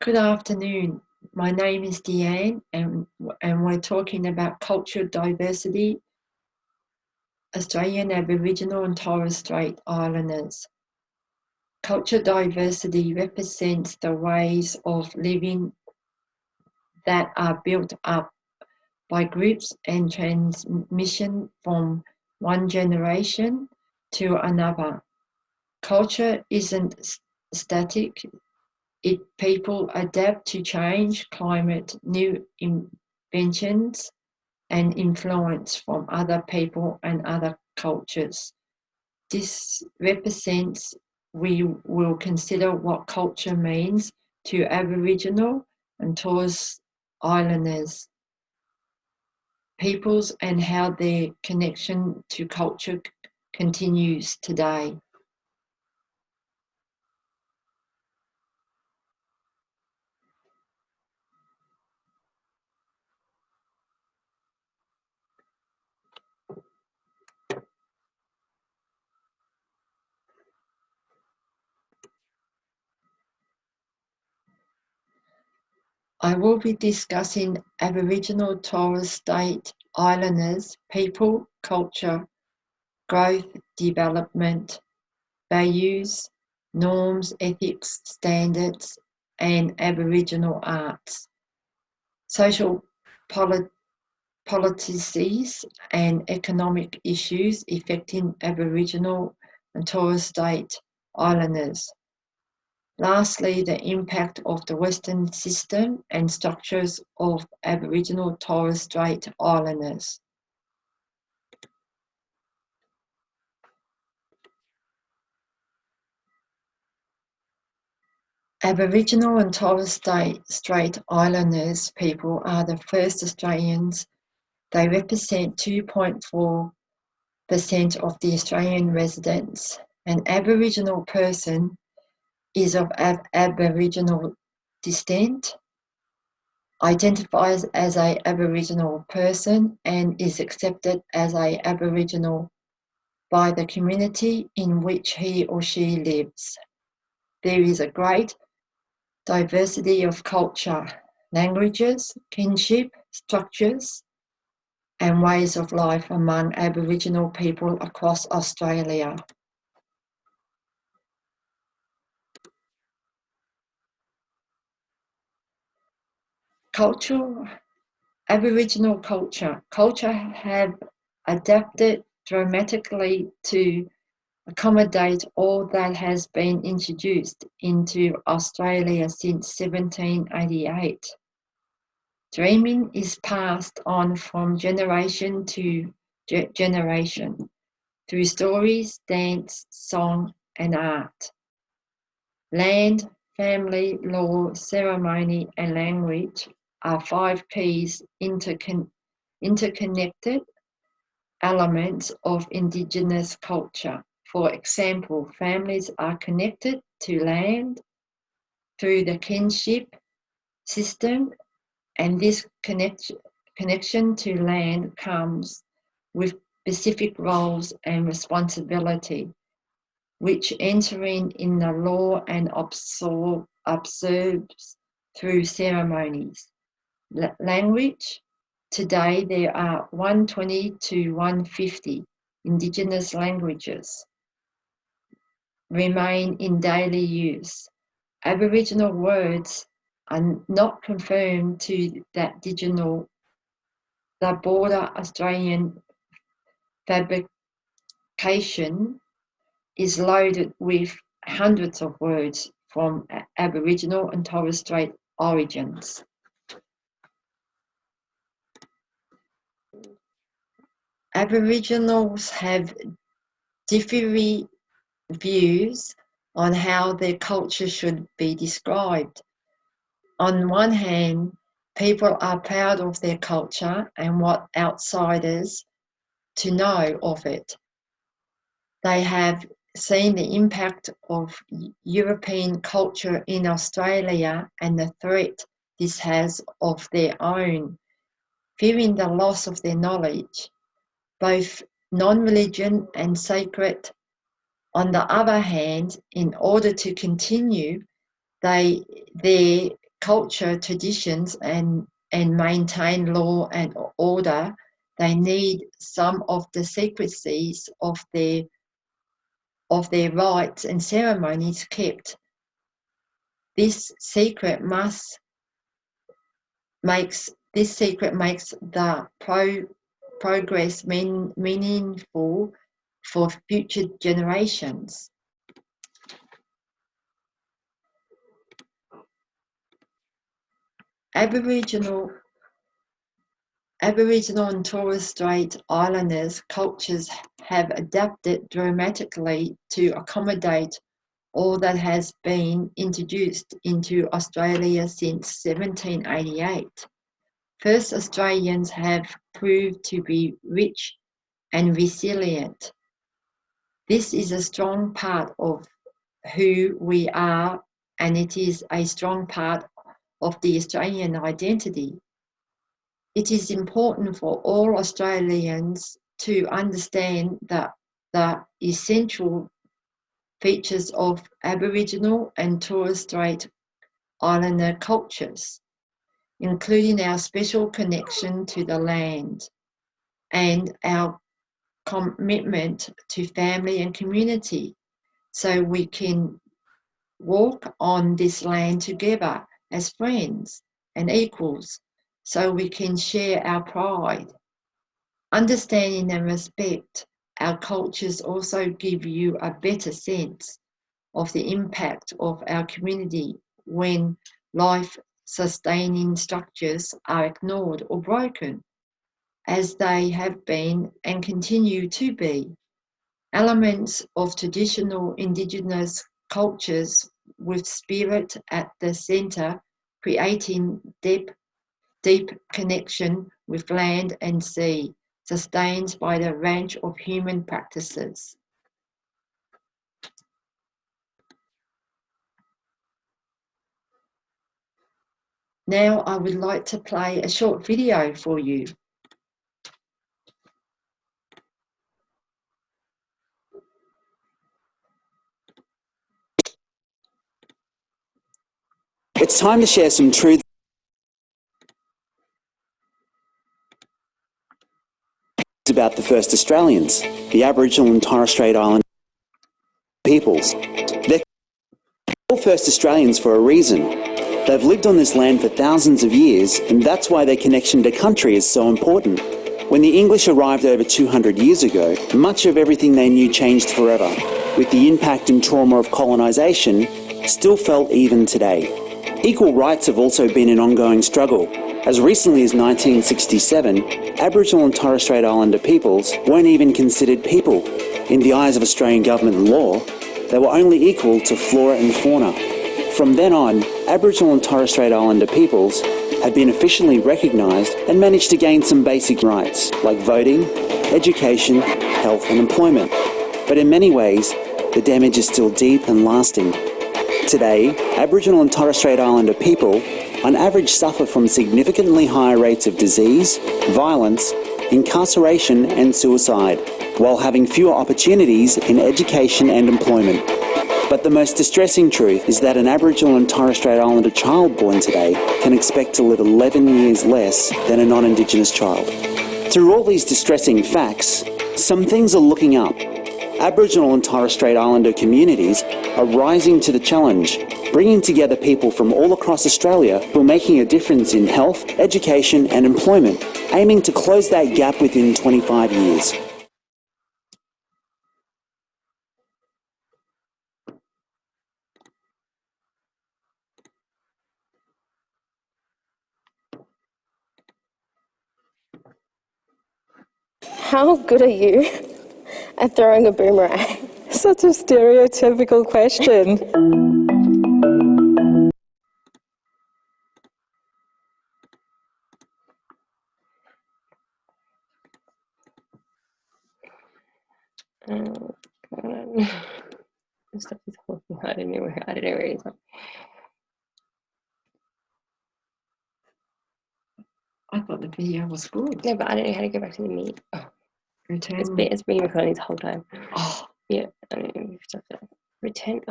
Good afternoon. My name is Deanne, and we're talking about cultural diversity, Australian Aboriginal and Torres Strait Islanders. Cultural diversity represents the ways of living that are built up by groups and transmission from one generation to another. Culture isn't static. People adapt to change, climate, new inventions, and influence from other people and other cultures. This represents, we will consider what culture means to Aboriginal and Torres Islanders peoples and how their connection to culture continues today. I will be discussing Aboriginal Torres Strait Islanders people, culture, growth, development, values, norms, ethics, standards, and Aboriginal arts, social policies and economic issues affecting Aboriginal and Torres Strait Islanders. Lastly, the impact of the Western system and structures of Aboriginal Torres Strait Islanders. Aboriginal and Torres Strait Islanders people are the first Australians. They represent 2.4% of the Australian residents. An Aboriginal person is of Aboriginal descent, identifies as an Aboriginal person, and is accepted as an Aboriginal by the community in which he or she lives. There is a great diversity of culture, languages, kinship, structures, and ways of life among Aboriginal people across Australia. Aboriginal culture have adapted dramatically to accommodate all that has been introduced into Australia since 1788. Dreaming is passed on from generation to generation through stories, dance, song, and art. Land, family, law, ceremony, and language are 5 keys interconnected elements of Indigenous culture. For example, families are connected to land through the kinship system, and this connection to land comes with specific roles and responsibility, which entering in the law and observes through ceremonies. Language. Today there are 120 to 150 Indigenous languages remain in daily use. Aboriginal words are not confirmed to that digital. The broader Australian fabrication is loaded with hundreds of words from Aboriginal and Torres Strait origins. Aboriginals have differing views on how their culture should be described. On one hand, people are proud of their culture and want outsiders to know of it. They have seen the impact of European culture in Australia and the threat this has of their own, fearing the loss of their knowledge, both non-religion and sacred. On the other hand, in order to continue their culture, traditions, and maintain law and order, they need some of the secrecies of their rites and ceremonies kept. This secret makes the progress meaningful for future generations. Aboriginal and Torres Strait Islanders cultures have adapted dramatically to accommodate all that has been introduced into Australia since 1788. First Australians have proved to be rich and resilient. This is a strong part of who we are, and it is a strong part of the Australian identity. It is important for all Australians to understand the essential features of Aboriginal and Torres Strait Islander cultures, including our special connection to the land and our commitment to family and community, so we can walk on this land together as friends and equals, so we can share our pride. Understanding and respect our cultures also give you a better sense of the impact of our community when life-sustaining structures are ignored or broken, as they have been and continue to be. Elements of traditional Indigenous cultures with spirit at the centre, creating deep connection with land and sea, sustained by the range of human practices. Now I would like to play a short video for you. It's time to share some truths about the first Australians, the Aboriginal and Torres Strait Islander peoples. They're all first Australians for a reason. They've lived on this land for thousands of years, and that's why their connection to country is so important. When the English arrived over 200 years ago, much of everything they knew changed forever, with the impact and trauma of colonisation still felt even today. Equal rights have also been an ongoing struggle. As recently as 1967, Aboriginal and Torres Strait Islander peoples weren't even considered people. In the eyes of Australian government law, they were only equal to flora and fauna. From then on, Aboriginal and Torres Strait Islander peoples have been officially recognised and managed to gain some basic rights, like voting, education, health and employment. But in many ways, the damage is still deep and lasting. Today, Aboriginal and Torres Strait Islander people on average suffer from significantly higher rates of disease, violence, incarceration and suicide, while having fewer opportunities in education and employment. But the most distressing truth is that an Aboriginal and Torres Strait Islander child born today can expect to live 11 years less than a non-Indigenous child. Through all these distressing facts, some things are looking up. Aboriginal and Torres Strait Islander communities are rising to the challenge, bringing together people from all across Australia who are making a difference in health, education and employment, aiming to close that gap within 25 years. How good are you at throwing a boomerang? Such a stereotypical question. Oh, God. This stuff is horrible. I don't know where it is. I thought the video was good. No, but I don't know how to go back to the meet. Oh, Return. it's been recording this whole time. Oh. Yeah, I mean, stuff like return.